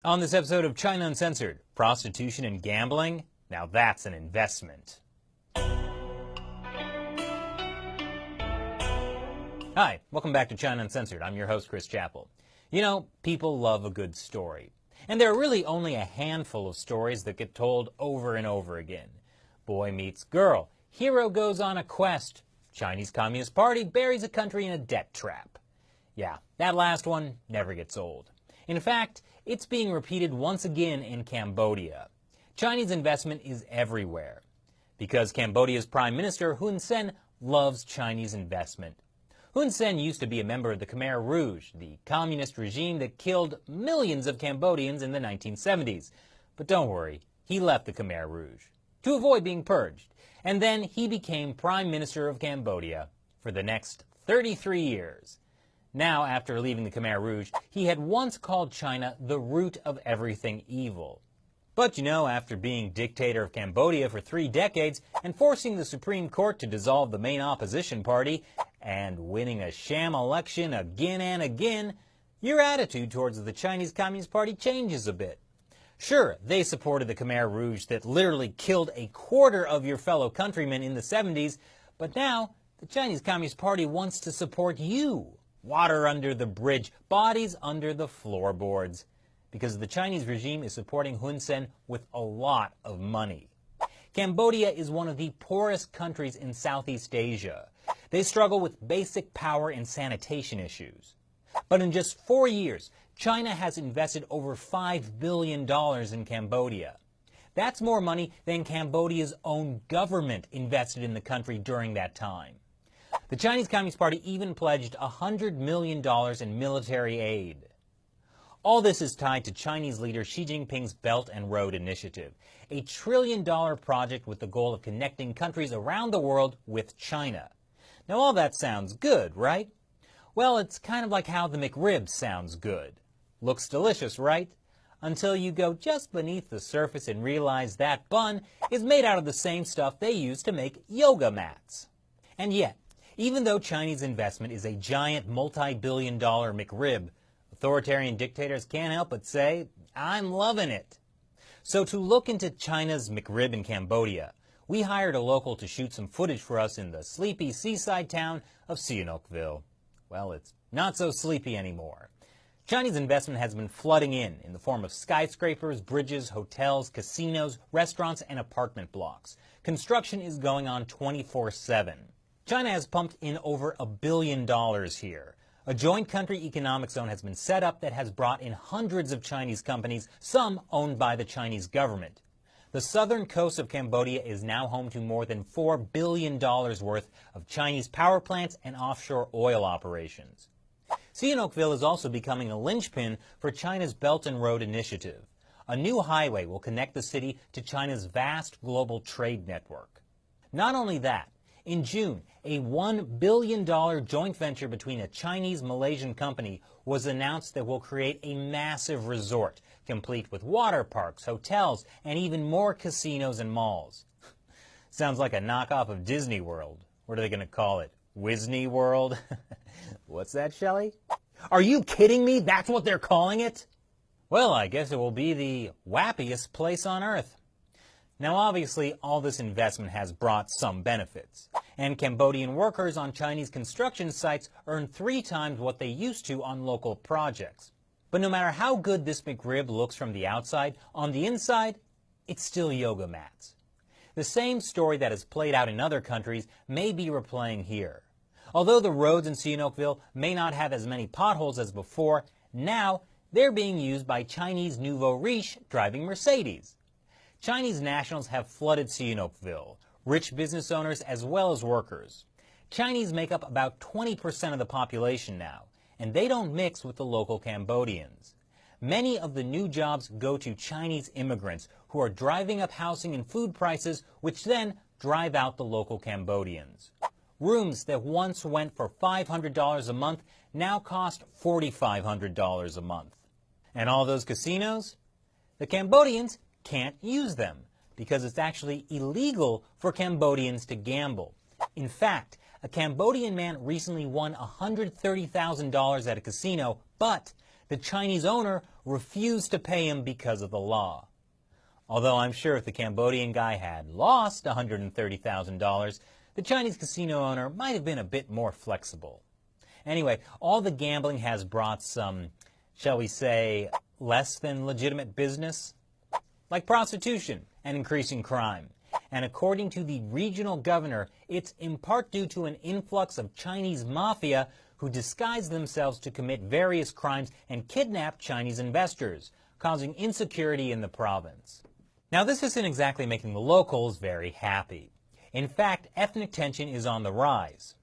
On this episode of China Uncensored, prostitution and gambling? Now that's an investment. Hi, welcome back to China Uncensored. I'm your host, Chris Chappell. You know, people love a good story. And there are really only a handful of stories that get told over and over again. Boy meets girl. Hero goes on a quest. Chinese Communist Party buries a country in a debt trap. Yeah, that last one never gets old. In fact, it's being repeated once again in Cambodia. Chinese investment is everywhere. Because Cambodia's Prime Minister Hun Sen loves Chinese investment. Hun Sen used to be a member of the Khmer Rouge, the communist regime that killed millions of Cambodians in the 1970s. But don't worry, he left the Khmer Rouge to avoid being purged. And then he became Prime Minister of Cambodia for the next 33 years. Now, after leaving the Khmer Rouge, he had once called China the root of everything evil. But you know, after being dictator of Cambodia for 3 decades and forcing the Supreme Court to dissolve the main opposition party and winning a sham election again and again, your attitude towards the Chinese Communist Party changes a bit. Sure, they supported the Khmer Rouge that literally killed a quarter of your fellow countrymen in the 70s, but now the Chinese Communist Party wants to support you. Water under the bridge, bodies under the floorboards. Because the Chinese regime is supporting Hun Sen with a lot of money. Cambodia is one of the poorest countries in Southeast Asia. They struggle with basic power and sanitation issues. But in just 4 years, China has invested over $5 billion in Cambodia. That's more money than Cambodia's own government invested in the country during that time. The Chinese Communist Party even pledged $100 million in military aid. All this is tied to Chinese leader Xi Jinping's Belt and Road Initiative, a $1 trillion project with the goal of connecting countries around the world with China. Now all that sounds good, right? Well, it's kind of like how the McRib sounds good. Looks delicious, right? Until you go just beneath the surface and realize that bun is made out of the same stuff they use to make yoga mats. And yet, even though Chinese investment is a giant multi-billion-dollar McRib, authoritarian dictators can't help but say, I'm loving it. So to look into China's McRib in Cambodia, we hired a local to shoot some footage for us in the sleepy seaside town of CEROC. Well, it's not so sleepy anymore. Chinese investment has been flooding in the form of skyscrapers, bridges, hotels, casinos, restaurants, and apartment blocks. Construction is going on 24/7. China has pumped in over $1 billion here. A joint country economic zone has been set up that has brought in hundreds of Chinese companies, some owned by the Chinese government. The southern coast of Cambodia is now home to more than $4 billion worth of Chinese power plants and offshore oil operations. CEROC is also becoming a linchpin for China's Belt and Road Initiative. A new highway will connect the city to China's vast global trade network. Not only that, in June, a $1 billion joint venture between a Chinese-Malaysian company was announced that will create a massive resort, complete with water parks, hotels, and even more casinos and malls. Sounds like a knockoff of Disney World. What are they going to call it? Wisney World? What's that, Shelley? Are you kidding me? That's what they're calling it? Well, I guess it will be the wappiest place on earth. Now, obviously, all this investment has brought some benefits, and Cambodian workers on Chinese construction sites earn 3 times what they used to on local projects. But no matter how good this McRib looks from the outside, on the inside, it's still yoga mats. The same story that has played out in other countries may be replaying here. Although the roads in CEROC may not have as many potholes as before, now they're being used by Chinese nouveau riche driving Mercedes. Chinese nationals have flooded CEROC, rich business owners as well as workers. Chinese make up about 20% of the population now, and they don't mix with the local Cambodians. Many of the new jobs go to Chinese immigrants who are driving up housing and food prices, which then drive out the local Cambodians. Rooms that once went for $500 a month now cost $4,500 a month. And all those casinos? The Cambodians can't use them because it's actually illegal for Cambodians to gamble. In fact, a Cambodian man recently won $130,000 at a casino, but the Chinese owner refused to pay him because of the law. Although I'm sure if the Cambodian guy had lost $130,000, the Chinese casino owner might have been a bit more flexible. Anyway, all the gambling has brought some, shall we say, less than legitimate business, like prostitution and increasing crime. And according to the regional governor, it's in part due to an influx of Chinese mafia who disguise themselves to commit various crimes and kidnap Chinese investors, causing insecurity in the province. Now, this isn't exactly making the locals very happy. In fact, ethnic tension is on the rise.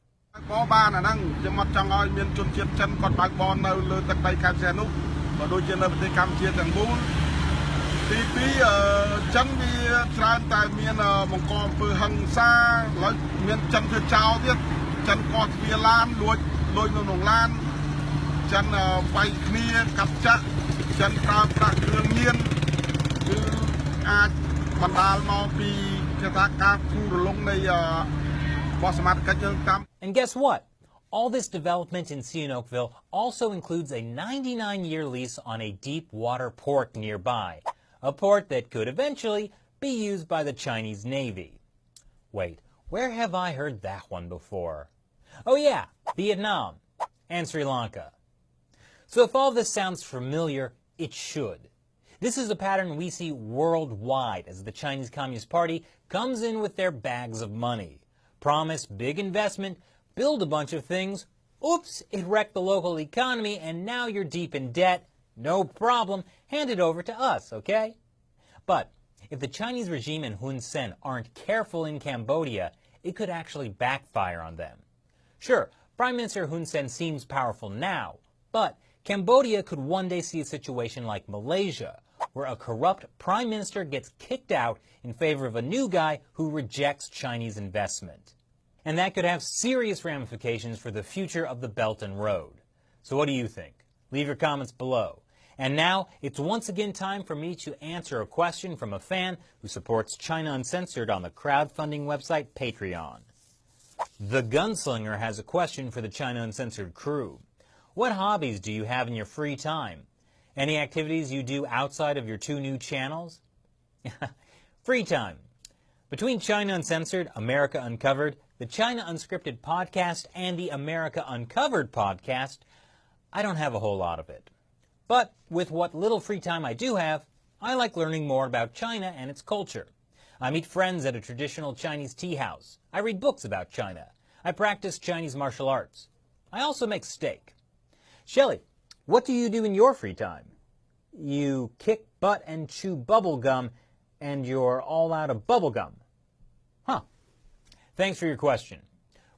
And guess what? All this development in CEROC also includes a 99-year lease on a deep-water port nearby, a port that could eventually be used by the Chinese Navy. Wait, where have I heard that one before? Oh yeah, Vietnam and Sri Lanka. So if all this sounds familiar, it should. This is a pattern we see worldwide as the Chinese Communist Party comes in with their bags of money. Promise big investment, build a bunch of things, oops, it wrecked the local economy and now you're deep in debt. No problem, hand it over to us, okay? But if the Chinese regime and Hun Sen aren't careful in Cambodia, it could actually backfire on them. Sure, Prime Minister Hun Sen seems powerful now, but Cambodia could one day see a situation like Malaysia, where a corrupt prime minister gets kicked out in favor of a new guy who rejects Chinese investment. And that could have serious ramifications for the future of the Belt and Road. So what do you think? Leave your comments below. And now, it's once again time for me to answer a question from a fan who supports China Uncensored on the crowdfunding website Patreon. The Gunslinger has a question for the China Uncensored crew. What hobbies do you have in your free time? Any activities you do outside of your two new channels? Free time. Between China Uncensored, America Uncovered, the China Unscripted podcast, and the America Uncovered podcast, I don't have a whole lot of it. But with what little free time I do have, I like learning more about China and its culture. I meet friends at a traditional Chinese tea house. I read books about China. I practice Chinese martial arts. I also make steak. Shelley, what do you do in your free time? You kick butt and chew bubble gum, and you're all out of bubble gum. Huh. Thanks for your question.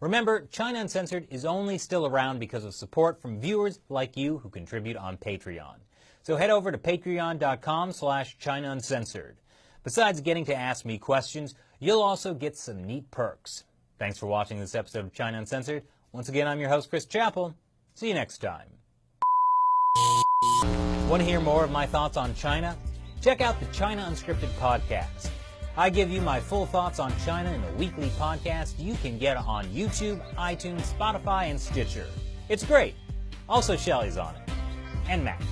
Remember, China Uncensored is only still around because of support from viewers like you who contribute on Patreon. So head over to patreon.com/China Uncensored. Besides getting to ask me questions, you'll also get some neat perks. Thanks for watching this episode of China Uncensored. Once again, I'm your host, Chris Chappell. See you next time. Want to hear more of my thoughts on China? Check out the China Unscripted podcast. I give you my full thoughts on China in a weekly podcast you can get on YouTube, iTunes, Spotify, and Stitcher. It's great. Also, Shelley's on it. And Matt.